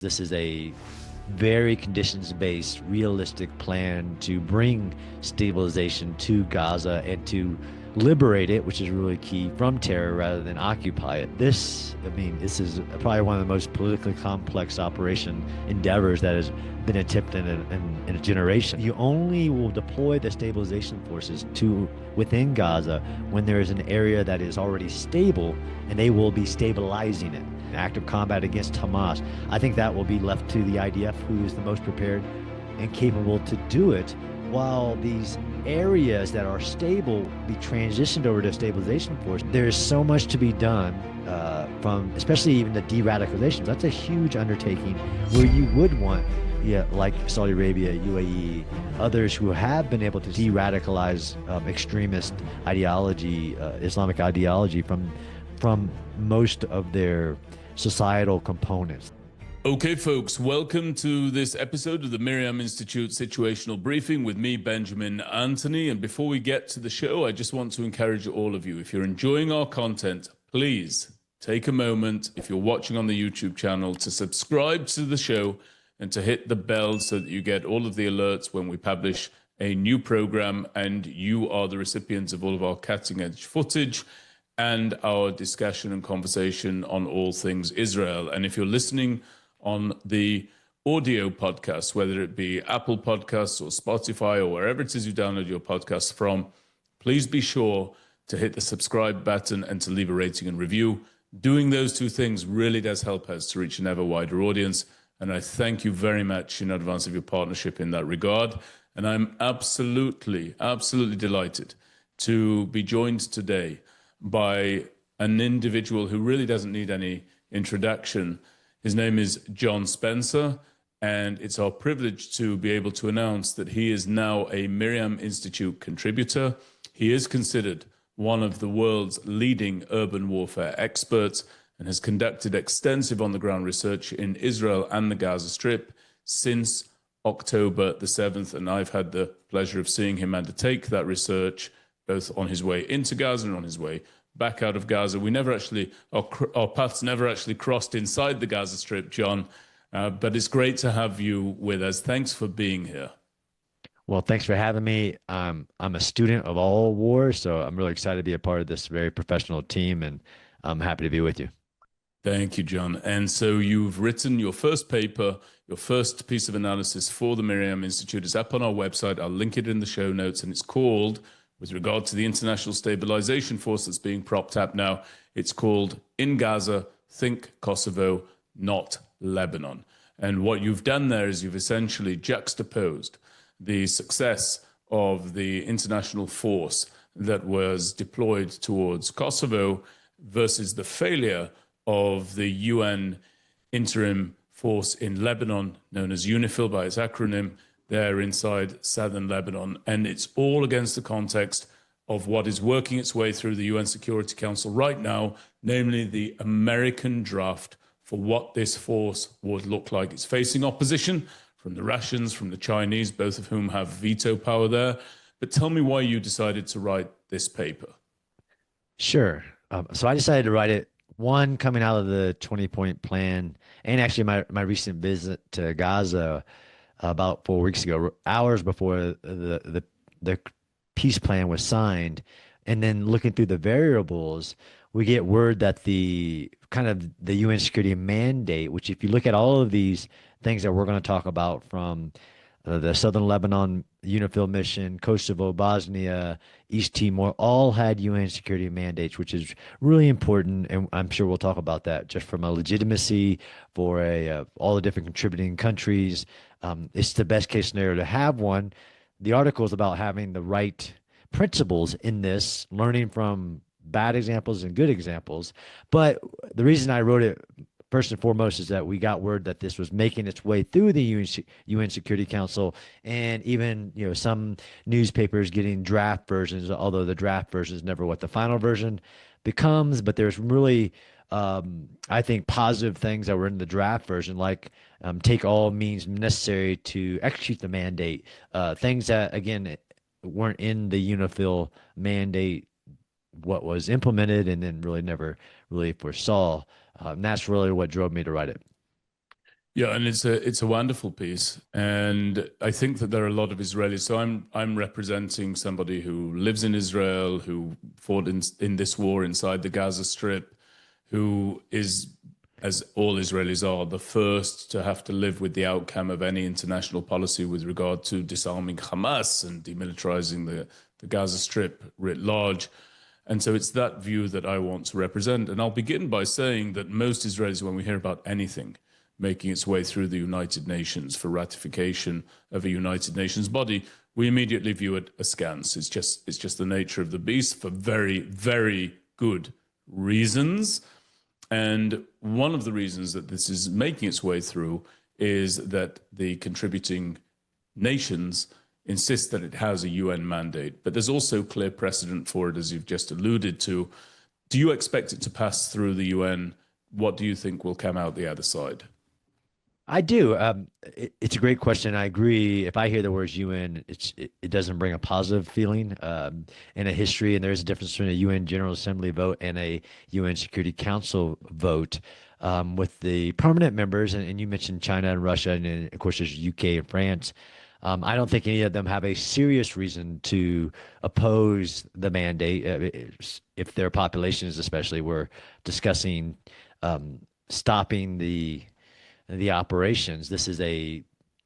This is a very conditions-based, realistic plan to bring stabilization to Gaza and to liberate it, which is really key, from terror rather than occupy it. This is probably one of the most politically complex operation endeavors that has been attempted in a generation. You only will deploy the stabilization forces to within Gaza when there is an area that is already stable, and they will be stabilizing it. Active combat against Hamas, I think that will be left to the IDF, who is the most prepared and capable to do it, while these areas that are stable be transitioned over to stabilization force. There's so much to be done from especially even the de-radicalization. That's a huge undertaking where you would want, like Saudi Arabia, UAE, others who have been able to de-radicalize extremist ideology, Islamic ideology from most of their societal components. Okay, folks, welcome to this episode of the MirYam Institute Situational Briefing with me, Benjamin Anthony. And before we get to the show, I just want to encourage all of you, if you're enjoying our content, please take a moment, if you're watching on the YouTube channel, to subscribe to the show and to hit the bell so that you get all of the alerts when we publish a new program, and you are the recipients of all of our cutting-edge footage and our discussion and conversation on all things Israel. And if you're listening on the audio podcast, whether it be Apple Podcasts or Spotify or wherever it is you download your podcasts from, please be sure to hit the subscribe button and to leave a rating and review. Doing those two things really does help us to reach an ever wider audience. And I thank you very much in advance of your partnership in that regard. And I'm absolutely delighted to be joined today by an individual who really doesn't need any introduction. His name is John Spencer, and it's our privilege to be able to announce that he is now a MirYam Institute contributor. He is considered one of the world's leading urban warfare experts and has conducted extensive on-the-ground research in Israel and the Gaza Strip since October the 7th, and I've had the pleasure of seeing him undertake that research both on his way into Gaza and on his way back out of Gaza. We never actually, our paths never actually crossed inside the Gaza Strip, John, but it's great to have you with us. Thanks for being here. Well, thanks for having me. I'm a student of all wars, so I'm really excited to be a part of this very professional team, and I'm happy to be with you. Thank you, John. And so you've written your first paper, your first piece of analysis for the MirYam Institute is up on our website. I'll link it in the show notes, and it's called, with regard to the International Stabilization Force that's being propped up now, it's called In Gaza, Think Kosovo, Not Lebanon. And what you've done there is you've essentially juxtaposed the success of the international force that was deployed towards Kosovo versus the failure of the UN interim force in Lebanon, known as UNIFIL by its acronym, there inside southern Lebanon. And it's all against the context of what is working its way through the UN Security Council right now, namely the American draft for what this force would look like. It's facing opposition from the Russians, from the Chinese, both of whom have veto power there. But tell me why you decided to write this paper. Sure. So I decided to write it, one, coming out of the 20-point plan, and actually my recent visit to Gaza about 4 weeks ago, hours before the peace plan was signed. And then looking through the variables, we get word that the UN security mandate, which if you look at all of these things that we're going to talk about, from the Southern Lebanon UNIFIL mission, Kosovo, Bosnia, East Timor, all had UN security mandates, which is really important. And I'm sure we'll talk about that just from a legitimacy for all the different contributing countries. It's the best case scenario to have one. The article is about having the right principles in this, learning from bad examples and good examples. But the reason I wrote it first and foremost is that we got word that this was making its way through the UN Security Council, and even some newspapers getting draft versions, although the draft version is never what the final version becomes. But there's really I think positive things that were in the draft version, like take all means necessary to execute the mandate, things that again weren't in the UNIFIL mandate, what was implemented and then really never really foresaw. That's really what drove me to write it. Yeah, and it's a wonderful piece, and I think that there are a lot of Israelis. So I'm representing somebody who lives in Israel, who fought in this war inside the Gaza Strip, who is, as all Israelis are, the first to have to live with the outcome of any international policy with regard to disarming Hamas and demilitarizing the Gaza Strip writ large. And so it's that view that I want to represent. And I'll begin by saying that most Israelis, when we hear about anything making its way through the United Nations for ratification of a United Nations body, we immediately view it askance. It's just the nature of the beast for very, very good reasons. And one of the reasons that this is making its way through is that the contributing nations insist that it has a UN mandate. But there's also clear precedent for it, as you've just alluded to. Do you expect it to pass through the UN? What do you think will come out the other side? I do. It's a great question. I agree. If I hear the words UN, it doesn't bring a positive feeling in a history, and there is a difference between a UN General Assembly vote and a UN Security Council vote. With the permanent members, and you mentioned China and Russia, and then, of course there's UK and France. I don't think any of them have a serious reason to oppose the mandate. If their populations, especially, were discussing stopping the operations. This is a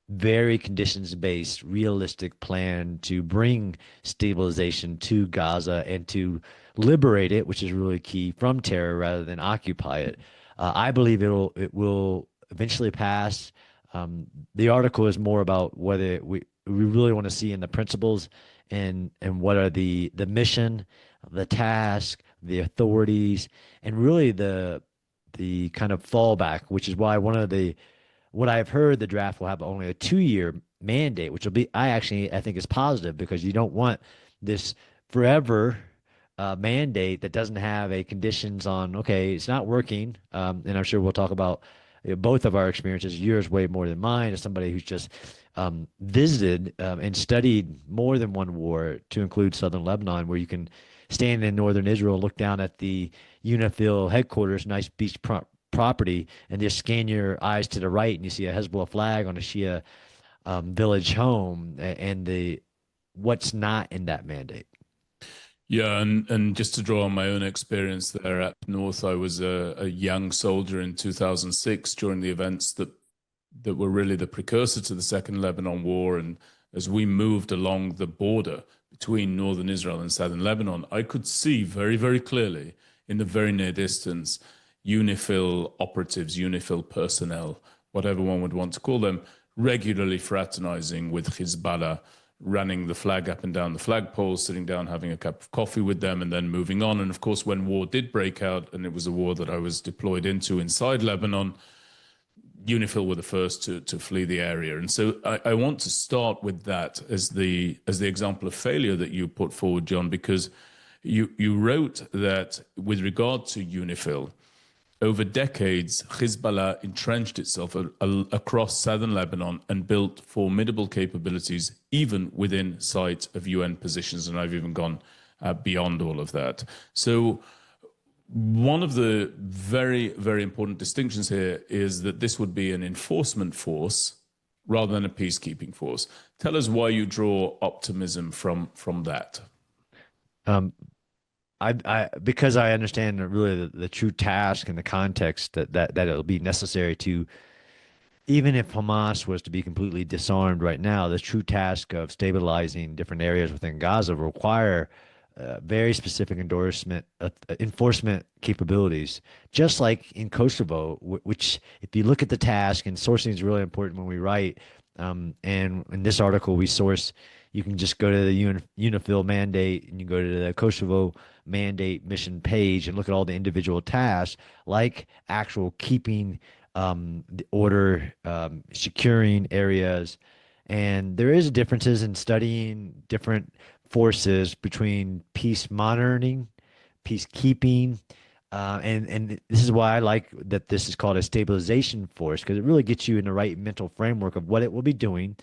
very conditions based, realistic plan to bring stabilization to Gaza and to liberate it, which is really key, from terror rather than occupy it. I believe it will eventually pass. The article is more about whether we really want to see in the principles and what are the mission, the task, the authorities, and really the kind of fallback, which is why what I've heard, the draft will have only a 2 year mandate, which will be, I think is positive because you don't want this forever mandate that doesn't have a conditions on, okay, it's not working. And I'm sure we'll talk about both of our experiences, yours way more than mine, as somebody who's just visited and studied more than one war, to include southern Lebanon, where you can stand in northern Israel, look down at the UNIFIL headquarters, nice beach property, and just scan your eyes to the right, and you see a Hezbollah flag on a Shia village home, and the what's not in that mandate. Yeah, and just to draw on my own experience there up north, I was a young soldier in 2006 during the events that were really the precursor to the Second Lebanon War. And as we moved along the border between northern Israel and southern Lebanon, I could see very, very clearly in the very near distance UNIFIL operatives, UNIFIL personnel, whatever one would want to call them, regularly fraternizing with Hezbollah, running the flag up and down the flagpoles, sitting down, having a cup of coffee with them, and then moving on. And of course, when war did break out, and it was a war that I was deployed into inside Lebanon, UNIFIL were the first to flee the area. And so I want to start with that as the example of failure that you put forward, John, because you wrote that with regard to UNIFIL, over decades, Hezbollah entrenched itself across southern Lebanon and built formidable capabilities, even within sight of UN positions. And I've even gone beyond all of that. So, one of the very, very important distinctions here is that this would be an enforcement force rather than a peacekeeping force. Tell us why you draw optimism from that. Um, because I understand really the true task and the context that it'll be necessary to, even if Hamas was to be completely disarmed right now, the true task of stabilizing different areas within Gaza will require very specific enforcement capabilities, just like in Kosovo, which, if you look at the task, and sourcing is really important when we write. And in this article, we source. You can just go to the UNIFIL mandate, and you go to the Kosovo mandate mission page and look at all the individual tasks, like actual keeping the order, securing areas. And there is differences in studying different forces between peace monitoring, peacekeeping, and this is why I like that this is called a stabilization force, because it really gets you in the right mental framework of what it will be doing,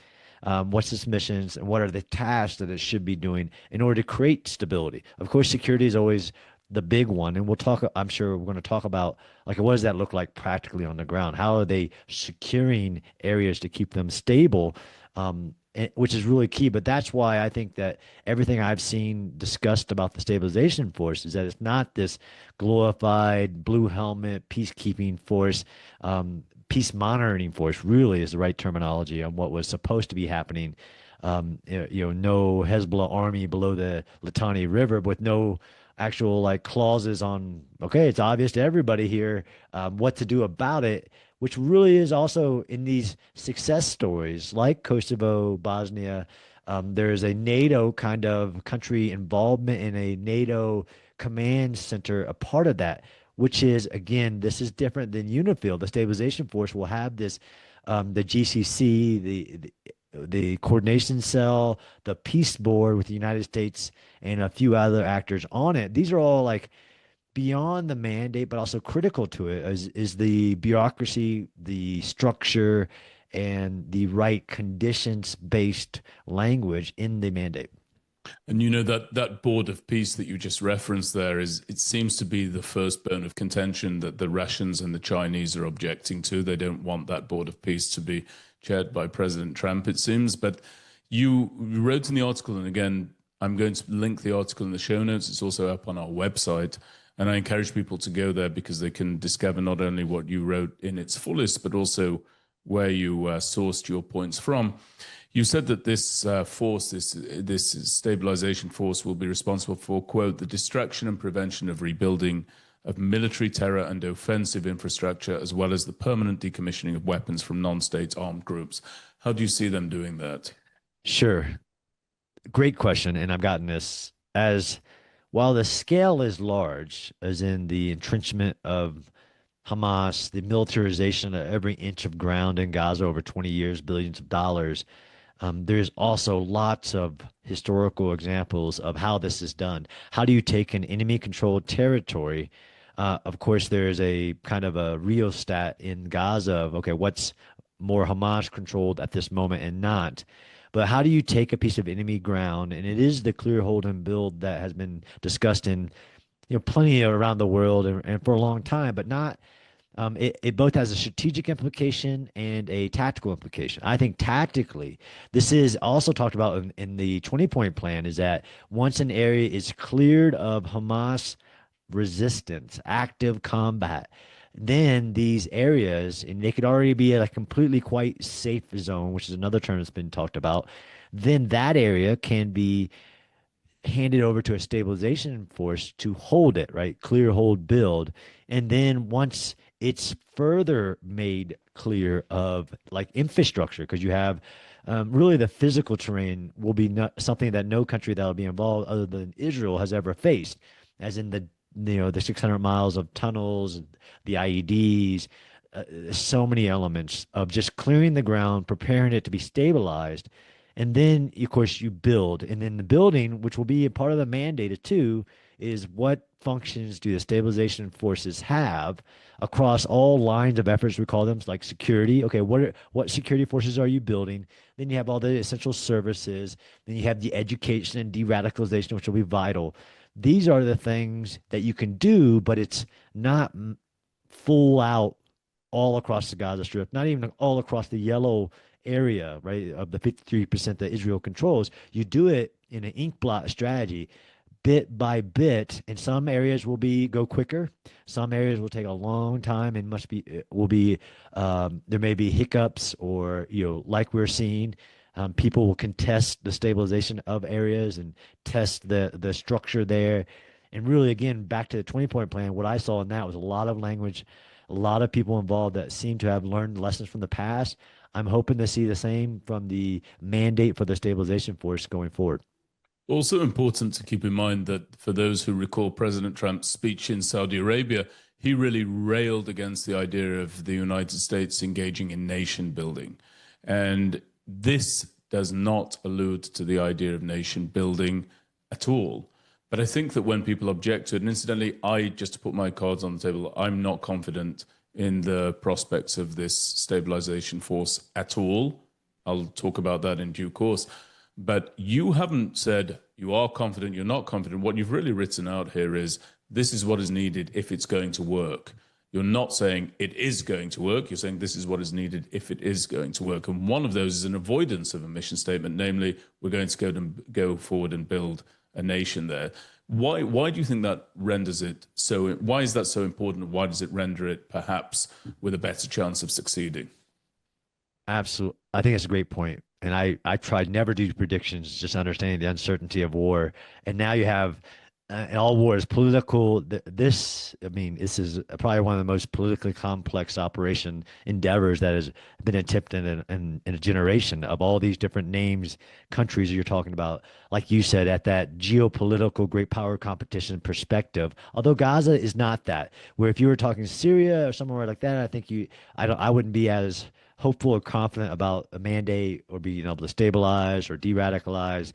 what's its missions, and what are the tasks that it should be doing in order to create stability. Of course, security is always the big one. And we'll talk, I'm sure we're going to talk about like what does that look like practically on the ground? How are they securing areas to keep them stable? Which is really key. But that's why I think that everything I've seen discussed about the stabilization force is that it's not this glorified blue helmet peacekeeping force. Peace monitoring force really is the right terminology on what was supposed to be happening. No Hezbollah army below the Litani River with no actual like clauses on, okay, it's obvious to everybody here what to do about it, which really is also in these success stories like Kosovo, Bosnia. There is a NATO kind of country involvement in a NATO command center, a part of that, which is, again, this is different than UNIFIL. The stabilization force will have this, the GCC, the coordination cell, the peace board with the United States and a few other actors on it. These are all like beyond the mandate, but also critical to it is the bureaucracy, the structure, and the right conditions based language in the mandate. And that board of peace that you just referenced there is it seems to be the first bone of contention that the Russians and the Chinese are objecting to. They don't want that board of peace to be chaired by President Trump, it seems. But you wrote in the article, and again, I'm going to link the article in the show notes. It's also up on our website. And I encourage people to go there because they can discover not only what you wrote in its fullest, but also where you sourced your points from. You said that this force, this stabilization force, will be responsible for, quote, the destruction and prevention of rebuilding of military terror and offensive infrastructure, as well as the permanent decommissioning of weapons from non-state armed groups. How do you see them doing that? Sure. Great question. And I've gotten this as while the scale is large, as in the entrenchment of Hamas, the militarization of every inch of ground in Gaza over 20 years, billions of dollars. There's also lots of historical examples of how this is done. How do you take an enemy controlled territory? Of course, there's a kind of a rheostat in Gaza of, okay, what's more Hamas controlled at this moment and not. But how do you take a piece of enemy ground? And it is the clear hold and build that has been discussed in plenty around the world and for a long time, but not it both has a strategic implication and a tactical implication. I think tactically, this is also talked about in the 20-point plan, is that once an area is cleared of Hamas resistance, active combat, then these areas, and they could already be a completely quite safe zone, which is another term that's been talked about, then that area can be handed over to a stabilization force to hold it, right? Clear, hold, build. And then once it's further made clear of like infrastructure, because you have really the physical terrain will be something that no country that will be involved other than Israel has ever faced, as in the 600 miles of tunnels, the IEDs, so many elements of just clearing the ground, preparing it to be stabilized. And then, of course, you build. And then the building, which will be a part of the mandate too, is what functions do the stabilization forces have across all lines of efforts? We call them like security. Okay, what security forces are you building? Then you have all the essential services. Then you have the education and de-radicalization, which will be vital. These are the things that you can do, but it's not full out all across the Gaza Strip, not even all across the yellow area, right, of the 53% that Israel controls. You do it in an ink blot strategy, bit by bit, and some areas will go quicker. Some areas will take a long time and will be there may be hiccups or like we're seeing. People will contest the stabilization of areas and test the structure there. And really, again, back to the 20-point plan, what I saw in that was a lot of language, a lot of people involved that seem to have learned lessons from the past. I'm hoping to see the same from the mandate for the stabilization force going forward. Also important to keep in mind that for those who recall President Trump's speech in Saudi Arabia, he really railed against the idea of the United States engaging in nation building. And this does not allude to the idea of nation building at all. But I think that when people object to it, and incidentally, just to put my cards on the table, I'm not confident in the prospects of this stabilization force at all. I'll talk about that in due course. But you haven't said you are confident, you're not confident. What you've really written out here is this is what is needed if it's going to work. You're not saying it is going to work. You're saying this is what is needed if it is going to work. And one of those is an avoidance of a mission statement, namely, we're going to go forward and build a nation there. Why do you think that renders it so? Why is that so important? Why does it render it perhaps with a better chance of succeeding? Absolutely. I think it's a great point. And I tried never to do predictions, just understanding the uncertainty of war. And now you have, and all war is political. I mean, this is probably one of the most politically complex operation endeavors that has been attempted in a generation of all these different names, countries you're talking about. Like you said, at that geopolitical great power competition perspective, although Gaza is not that, where if you were talking Syria or somewhere like that, I wouldn't be as hopeful or confident about a mandate or being able to stabilize or de-radicalize,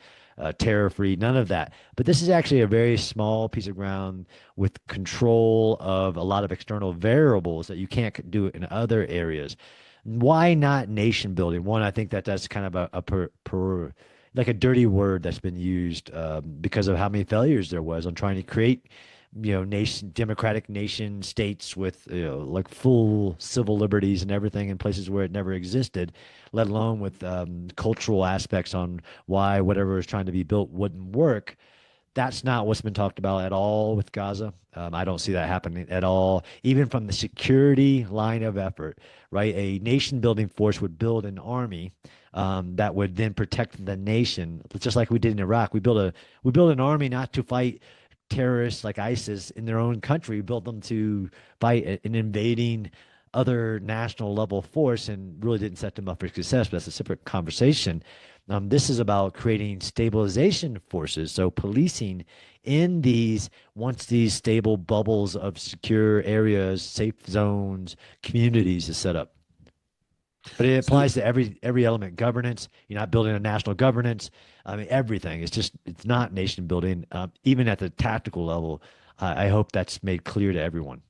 terror-free, none of that. But this is actually a very small piece of ground with control of a lot of external variables that you can't do in other areas. Why not nation building? One, I think that's kind of like a dirty word that's been used because of how many failures there was on trying to create democratic nation states with like full civil liberties and everything in places where it never existed, let alone with cultural aspects on why whatever is trying to be built wouldn't work. That's not what's been talked about at all with Gaza. I don't see that happening at all, even from the security line of effort, right? A nation building force would build an army that would then protect the nation, just like we did in Iraq. We built an army not to fight terrorists like ISIS in their own country, built them to fight an invading other national level force and really didn't set them up for success. But that's a separate conversation. This is about creating stabilization forces, so policing in once these stable bubbles of secure areas, safe zones, communities is set up. But it So applies to every element. Governance. You're not building a national governance. I mean, everything. It's not nation building. Even at the tactical level, I hope that's made clear to everyone.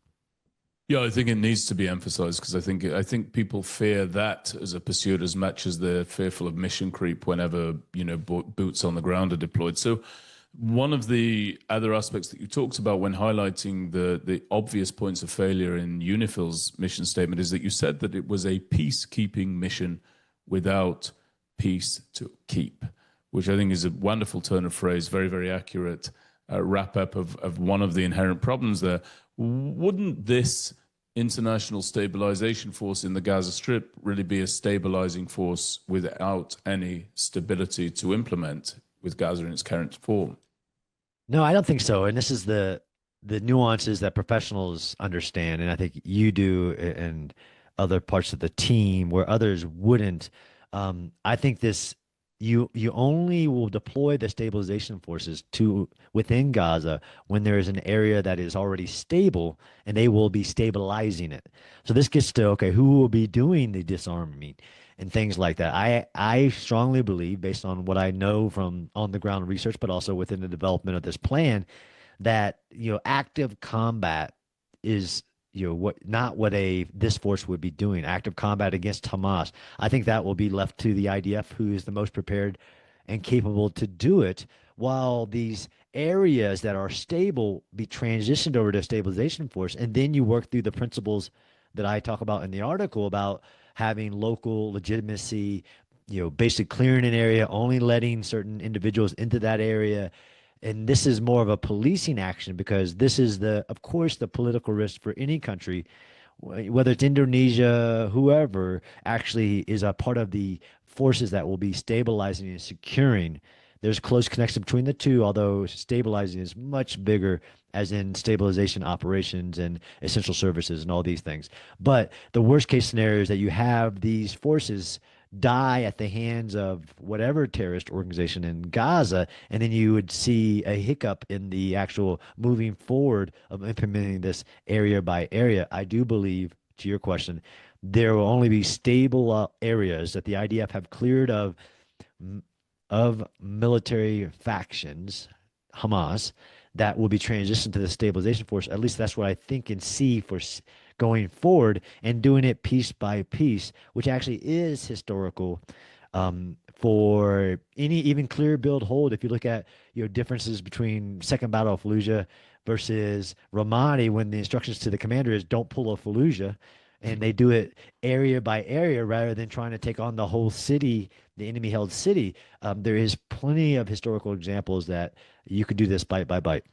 yeah, I think it needs to be emphasized because I think people fear that as a pursuit as much as they're fearful of mission creep whenever boots on the ground are deployed. So one of the other aspects that you talked about when highlighting the obvious points of failure in UNIFIL's mission statement is that you said that it was a peacekeeping mission without peace to keep, which I think is a wonderful turn of phrase, very, very accurate wrap up of one of the inherent problems there. Wouldn't this International Stabilization Force in the Gaza Strip really be a stabilizing force without any stability to implement with Gaza in its current form? No, I don't think so. And this is the nuances that professionals understand, and I think you do, and other parts of the team where others wouldn't. I think this you only will deploy the stabilization forces to within Gaza when there is an area that is already stable, and they will be stabilizing it. So this gets to, okay, who will be doing the disarming and things like that. I strongly believe, based on what I know from on the ground research, but also within the development of this plan, that active combat is what a this force would be doing. Active combat against Hamas. I think that will be left to the IDF, who is the most prepared and capable to do it, while these areas that are stable be transitioned over to a stabilization force. And then you work through the principles that I talk about in the article about having local legitimacy, basically clearing an area, only letting certain individuals into that area. And this is more of a policing action because this is of course, the political risk for any country, whether it's Indonesia, whoever actually is a part of the forces that will be stabilizing and securing. There's close connection between the two, although stabilizing is much bigger, as in stabilization operations and essential services and all these things. But the worst case scenario is that you have these forces die at the hands of whatever terrorist organization in Gaza, and then you would see a hiccup in the actual moving forward of implementing this area by area. I do believe, to your question, there will only be stable areas that the IDF have cleared of military factions, Hamas, that will be transitioned to the stabilization force. At least that's what I think and see for going forward, and doing it piece by piece, which actually is historical for any even clear build hold. If you look at differences between Second Battle of Fallujah versus Ramadi when the instructions to the commander is don't pull a Fallujah, and they do it area by area rather than trying to take on the whole city, the enemy held city. There is plenty of historical examples that you could do this bite by bite.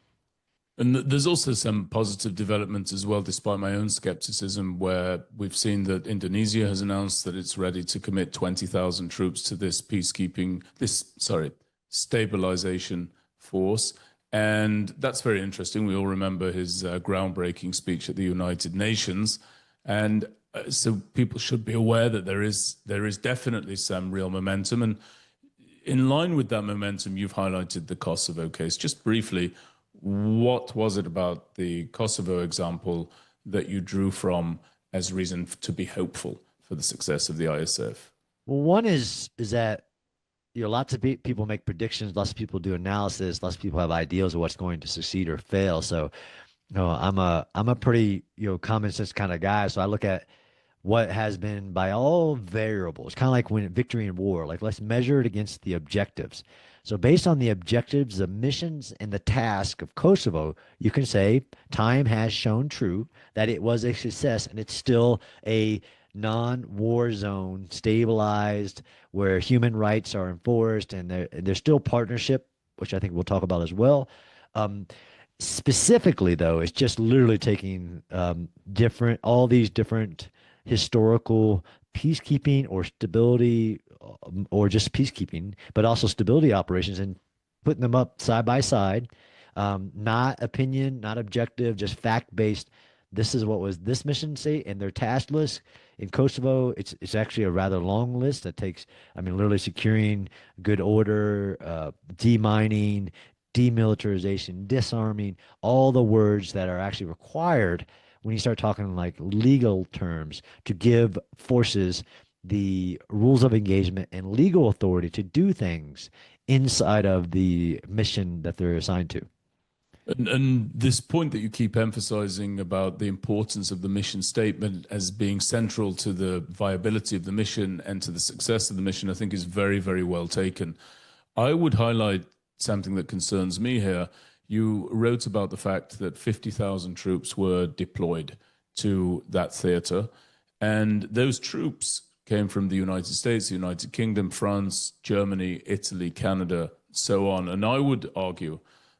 And there's also some positive developments as well, despite my own skepticism, where we've seen that Indonesia has announced that it's ready to commit 20,000 troops to this stabilization force. And that's very interesting. We all remember his groundbreaking speech at the United Nations. And so people should be aware that there is definitely some real momentum. And in line with that momentum, you've highlighted the Kosovo case. Just briefly, what was it about the Kosovo example that you drew from as reason to be hopeful for the success of the ISF? Well, one is that lots of people make predictions, lots of people do analysis, lots of people have ideas of what's going to succeed or fail. So, I'm a pretty common sense kind of guy. So I look at what has been by all variables, kind of like when victory in war, like let's measure it against the objectives. So based on the objectives, the missions, and the task of Kosovo, you can say time has shown true that it was a success and it's still a non-war zone, stabilized, where human rights are enforced and there's still partnership, which I think we'll talk about as well. Um, Specifically, though, it's just literally taking all these different historical peacekeeping or stability or just peacekeeping, but also stability operations and putting them up side by side. Not opinion, not objective, just fact based. This is what was this mission say and their task list in Kosovo. It's actually a rather long list that takes, I mean, literally securing good order, demining, demilitarization, disarming, all the words that are actually required when you start talking like legal terms to give forces the rules of engagement and legal authority to do things inside of the mission that they're assigned to. And this point that you keep emphasizing about the importance of the mission statement as being central to the viability of the mission and to the success of the mission, I think is very, very well taken. I would highlight something that concerns me here. You wrote about the fact that 50,000 troops were deployed to that theater, and those troops came from the United States, the United Kingdom, France, Germany, Italy, Canada, so on. And I would argue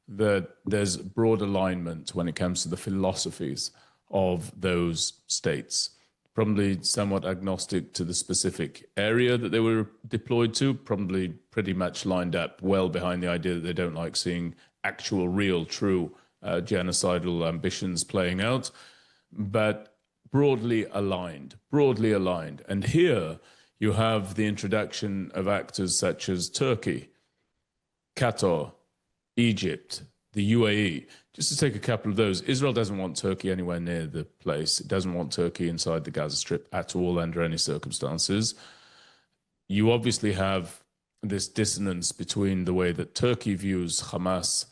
that there's broad alignment when it comes to the philosophies of those states. Probably somewhat agnostic to the specific area that they were deployed to, probably pretty much lined up well behind the idea that they don't like seeing actual, real, true genocidal ambitions playing out, but broadly aligned, broadly aligned. And here you have the introduction of actors such as Turkey, Qatar, Egypt, the UAE. Just to take a couple of those, Israel doesn't want Turkey anywhere near the place. It doesn't want Turkey inside the Gaza Strip at all under any circumstances. You obviously have this dissonance between the way that Turkey views Hamas.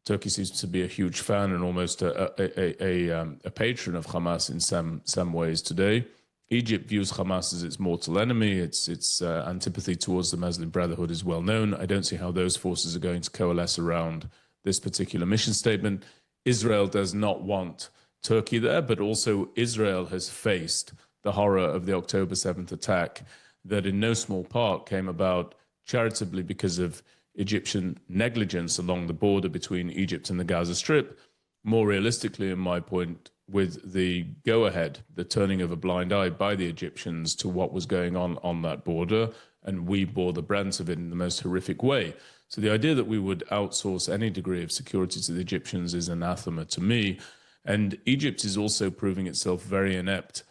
Turkey seems to be a huge fan and almost a patron of Hamas in some ways today. Egypt views Hamas as its mortal enemy. Its antipathy towards the Muslim Brotherhood is well known. I don't see how those forces are going to coalesce around this particular mission statement. Israel does not want Turkey there, but also Israel has faced the horror of the October 7th attack that in no small part came about charitably because of Egyptian negligence along the border between Egypt and the Gaza Strip. More realistically, in my point, with the go-ahead, the turning of a blind eye by the Egyptians to what was going on that border, and we bore the brunt of it in the most horrific way. So the idea that we would outsource any degree of security to the Egyptians is anathema to me. And Egypt is also proving itself very inept,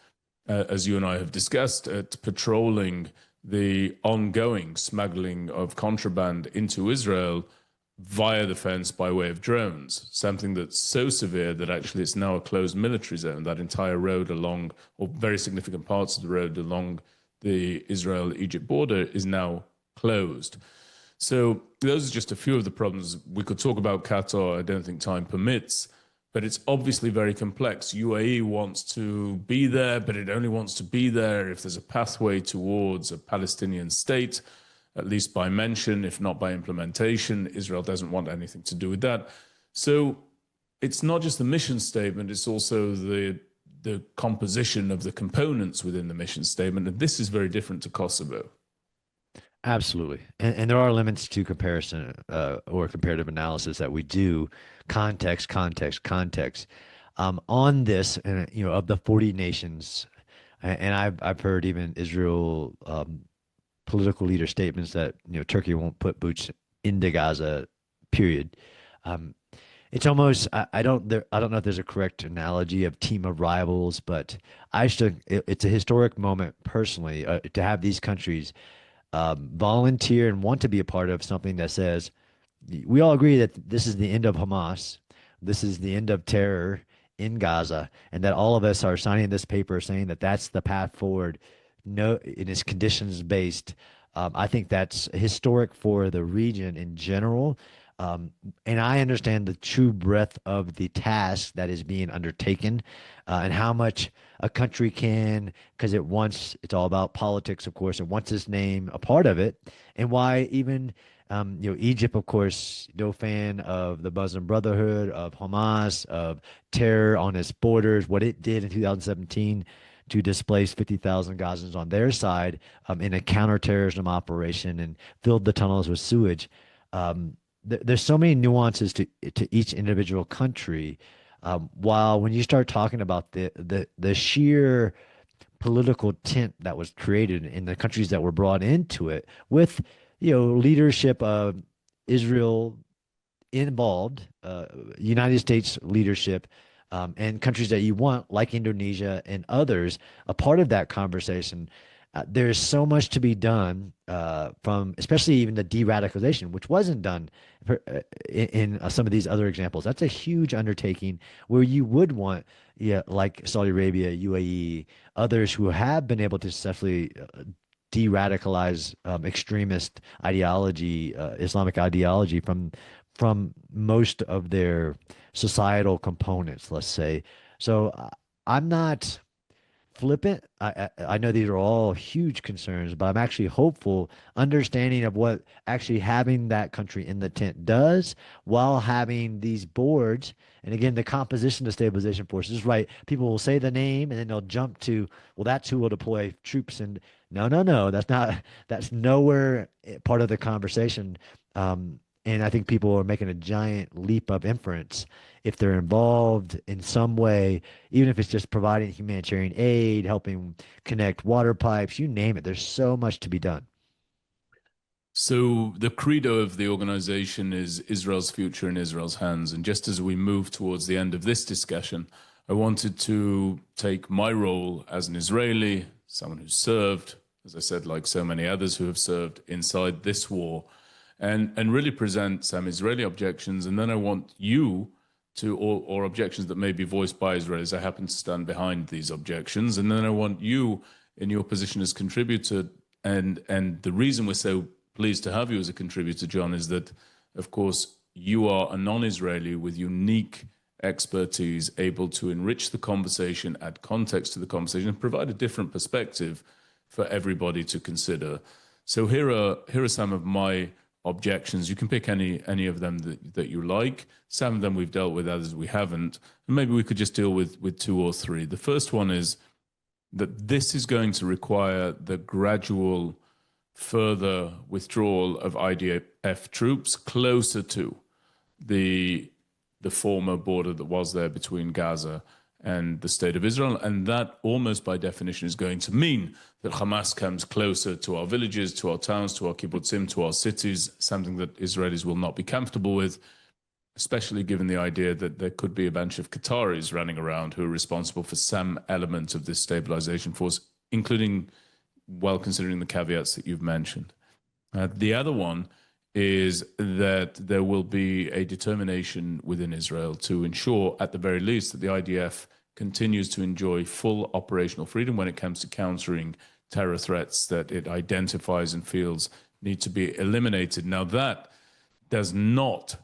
as you and I have discussed, at patrolling the ongoing smuggling of contraband into Israel via the fence by way of drones, something that's so severe that actually it's now a closed military zone. That entire road along, or very significant parts of the road along the Israel-Egypt border is now closed. So those are just a few of the problems. We could talk about Qatar. I don't think time permits, but it's obviously very complex. UAE wants to be there, but it only wants to be there if there's a pathway towards a Palestinian state, at least by mention, if not by implementation. Israel doesn't want anything to do with that. So it's not just the mission statement, it's also the composition of the components within the mission statement. And this is very different to Kosovo. Absolutely. And there are limits to comparison or comparative analysis that we do. Context, context, context. On this, and of the 40 nations, and I've heard even Israel political leader statements that Turkey won't put boots into Gaza, period. Um, it's almost I don't know if there's a correct analogy of team of rivals, but it's a historic moment personally to have these countries volunteer and want to be a part of something that says we all agree that this is the end of Hamas, this is the end of terror in Gaza, and that all of us are signing this paper saying that that's the path forward. No, it is conditions based. I think that's historic for the region in general. And I understand the true breadth of the task that is being undertaken and how much a country can, because it's all about politics, of course, it wants its name a part of it, and why even Egypt, of course, no fan of the Muslim Brotherhood, of Hamas, of terror on its borders, what it did in 2017 to displace 50,000 Gazans on their side in a counterterrorism operation and filled the tunnels with sewage. There's so many nuances to each individual country. While when you start talking about the sheer political tint that was created in the countries that were brought into it with leadership of Israel involved, United States leadership, and countries that you want, like Indonesia and others, a part of that conversation. There's so much to be done from, especially even the de-radicalization, which wasn't done in some of these other examples. That's a huge undertaking where you would want, yeah, like Saudi Arabia, UAE, others who have been able to successfully de-radicalize extremist ideology, Islamic ideology from most of their societal components, let's say. So I'm not flippant. I know these are all huge concerns, but I'm actually hopeful, understanding of what actually having that country in the tent does while having these boards. And again, the composition of stabilization forces, right? People will say the name and then they'll jump to, well, that's who will deploy troops. And no, no, no, that's nowhere part of the conversation. And I think people are making a giant leap of inference if they're involved in some way, even if it's just providing humanitarian aid, helping connect water pipes, you name it. There's so much to be done. So the credo of the organization is Israel's future in Israel's hands. And just as we move towards the end of this discussion, I wanted to take my role as an Israeli, someone who's served, as I said, like so many others who have served inside this war, and really present some Israeli objections. And then I want you to, or objections that may be voiced by Israelis. I happen to stand behind these objections. And then I want you in your position as contributor. And the reason we're so pleased to have you as a contributor, John, is that, of course, you are a non-Israeli with unique expertise, able to enrich the conversation, add context to the conversation, and provide a different perspective for everybody to consider. So here are some of my objections. You can pick any of them that you like. Some of them we've dealt with, others we haven't. And maybe we could just deal with two or three. The first one is that this is going to require the gradual further withdrawal of IDF troops closer to the former border that was there between Gaza and the state of Israel. And that almost by definition is going to mean that Hamas comes closer to our villages, to our towns, to our kibbutzim, to our cities, something that Israelis will not be comfortable with, especially given the idea that there could be a bunch of Qataris running around who are responsible for some element of this stabilization force, including, well, considering the caveats that you've mentioned. The other one is that there will be a determination within Israel to ensure, at the very least, that the IDF continues to enjoy full operational freedom when it comes to countering terror threats that it identifies and feels need to be eliminated. Now, that does not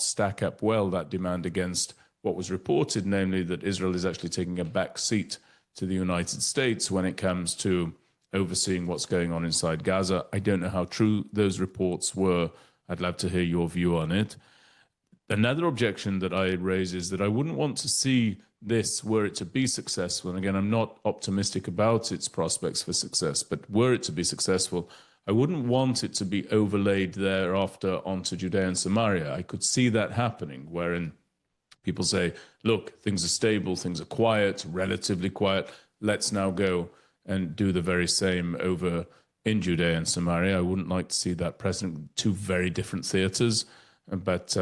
stack up well, that demand, against what was reported, namely that Israel is actually taking a back seat to the United States when it comes to overseeing what's going on inside Gaza. I don't know how true those reports were. I'd love to hear your view on it. Another objection that I raise is that I wouldn't want to see this, were it to be successful, and again, I'm not optimistic about its prospects for success, but were it to be successful, I wouldn't want it to be overlaid thereafter onto Judea and Samaria. I could see that happening, wherein people say, look, things are stable, things are quiet, relatively quiet. Let's now go and do the very same over in Judea and Samaria. I wouldn't like to see that present. Two very different theaters, but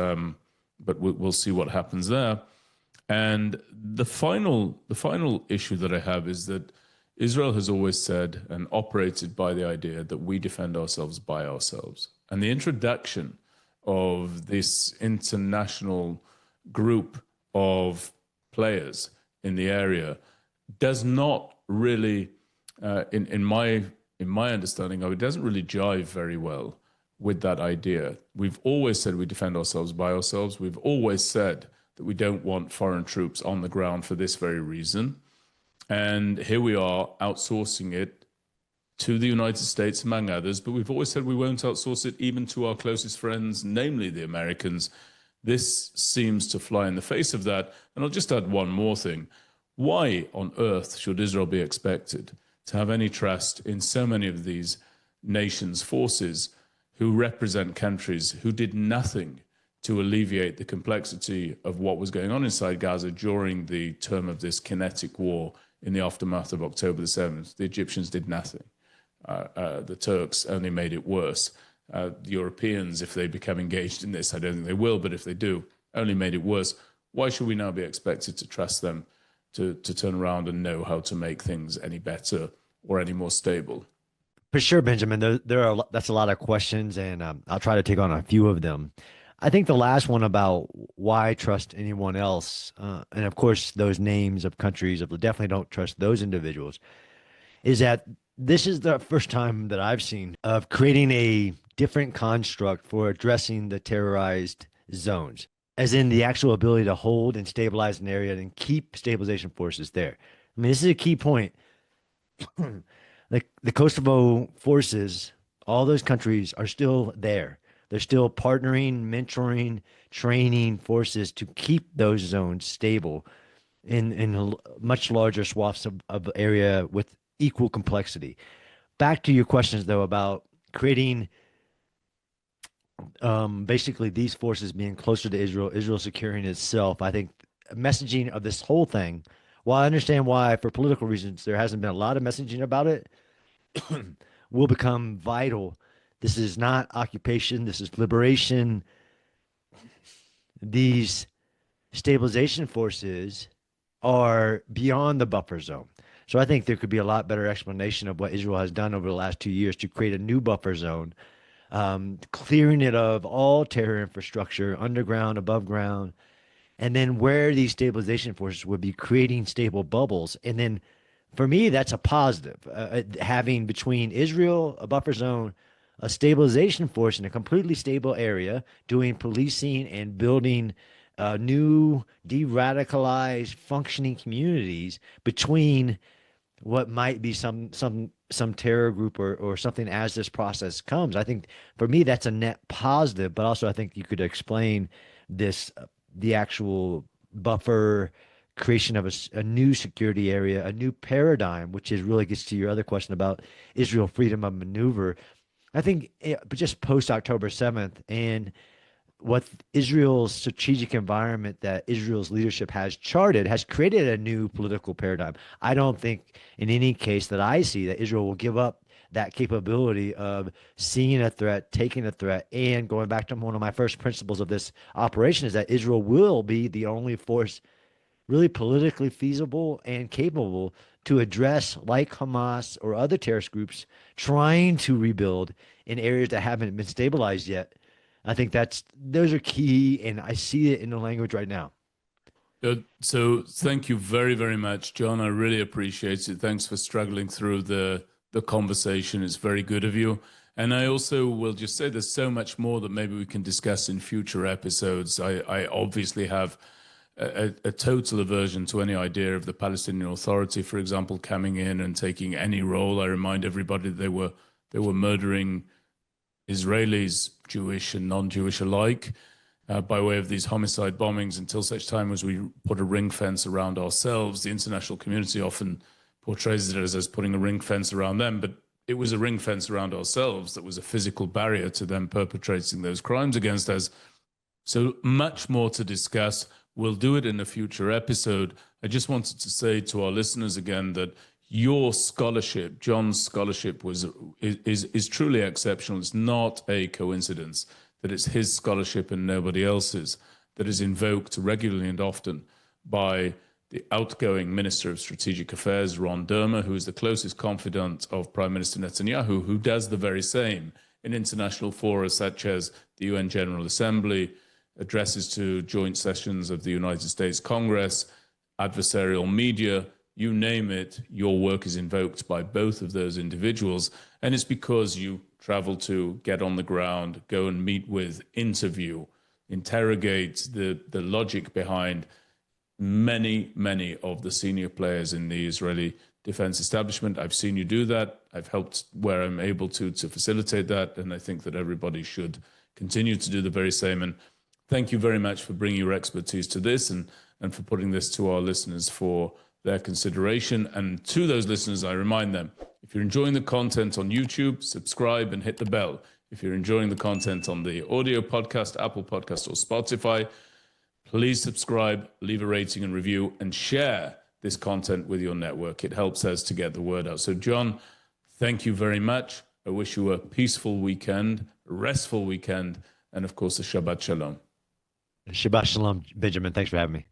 we'll see what happens there. And the final issue that I have is that Israel has always said and operated by the idea that we defend ourselves by ourselves. And the introduction of this international group of players in the area does not really, in my understanding of it, doesn't really jive very well with that idea. We've always said we defend ourselves by ourselves. We've always said that we don't want foreign troops on the ground for this very reason. And here we are outsourcing it to the United States, among others, but we've always said we won't outsource it even to our closest friends, namely the Americans. This seems to fly in the face of that. And I'll just add one more thing. Why on earth should Israel be expected to have any trust in so many of these nations' forces who represent countries who did nothing to alleviate the complexity of what was going on inside Gaza during the term of this kinetic war in the aftermath of October the 7th? The Egyptians did nothing. The Turks only made it worse. The Europeans, if they become engaged in this, I don't think they will, but if they do, only made it worse. Why should we now be expected to trust them to turn around and know how to make things any better or any more stable? For sure, Benjamin. That's a lot of questions, and I'll try to take on a few of them. I think the last one about why trust anyone else, and of course those names of countries, definitely don't trust those individuals, is that this is the first time that I've seen of creating a different construct for addressing the terrorized zones, as in the actual ability to hold and stabilize an area and keep stabilization forces there. I mean, this is a key point. Like the Kosovo forces, all those countries are still there. They're still partnering, mentoring, training forces to keep those zones stable in much larger swaths of area with equal complexity. Back to your questions, though, about creating basically these forces being closer to Israel, Israel securing itself. I think messaging of this whole thing, while I understand why, for political reasons, there hasn't been a lot of messaging about it, will become vital. This is not occupation. This is liberation. These stabilization forces are beyond the buffer zone. So I think there could be a lot better explanation of what Israel has done over the last 2 years to create a new buffer zone, clearing it of all terror infrastructure, underground, above ground, and then where these stabilization forces would be creating stable bubbles. And then for me, that's a positive. Having between Israel, a buffer zone, a stabilization force in a completely stable area, doing policing and building new de-radicalized functioning communities between what might be some terror group or something as this process comes. I think for me that's a net positive, but also I think you could explain this the actual buffer creation of a new security area, a new paradigm, which is really gets to your other question about Israel freedom of maneuver. I think just post October 7th and what Israel's strategic environment that Israel's leadership has charted has created a new political paradigm. I don't think in any case that I see that Israel will give up that capability of seeing a threat, taking a threat, and going back to one of my first principles of this operation is that Israel will be the only force really politically feasible and capable to address, like Hamas or other terrorist groups, trying to rebuild in areas that haven't been stabilized yet. I think those are key, and I see it in the language right now. Good. So thank you very, very much, John. I really appreciate it. Thanks for struggling through the conversation. It's very good of you. And I also will just say there's so much more that maybe we can discuss in future episodes. I obviously have a total aversion to any idea of the Palestinian Authority, for example, coming in and taking any role. I remind everybody they were murdering Israelis, Jewish and non-Jewish alike. by way of these homicide bombings until such time as we put a ring fence around ourselves. The international community often portrays it as putting a ring fence around them, but it was a ring fence around ourselves that was a physical barrier to them perpetrating those crimes against us. So much more to discuss. We'll do it in a future episode. I just wanted to say to our listeners again that your scholarship, John's scholarship, is truly exceptional. It's not a coincidence that it's his scholarship and nobody else's that is invoked regularly and often by the outgoing Minister of Strategic Affairs, Ron Dermer, who is the closest confidant of Prime Minister Netanyahu, who does the very same in international fora such as the UN General Assembly, addresses to joint sessions of the United States Congress, adversarial media, you name it, your work is invoked by both of those individuals. And it's because you travel to get on the ground, go and meet with, interview, interrogate the logic behind many of the senior players in the Israeli defense establishment. I've seen you do that. I've helped where I'm able to facilitate that. And I think that everybody should continue to do the very same. And thank you very much for bringing your expertise to this and for putting this to our listeners for their consideration. And to those listeners, I remind them, if you're enjoying the content on YouTube, subscribe and hit the bell. If you're enjoying the content on the audio podcast, Apple Podcast or Spotify, please subscribe, leave a rating and review, and share this content with your network. It helps us to get the word out. So, John, thank you very much. I wish you a peaceful weekend, a restful weekend, and of course, a Shabbat Shalom. Shabbat Shalom, Benjamin. Thanks for having me.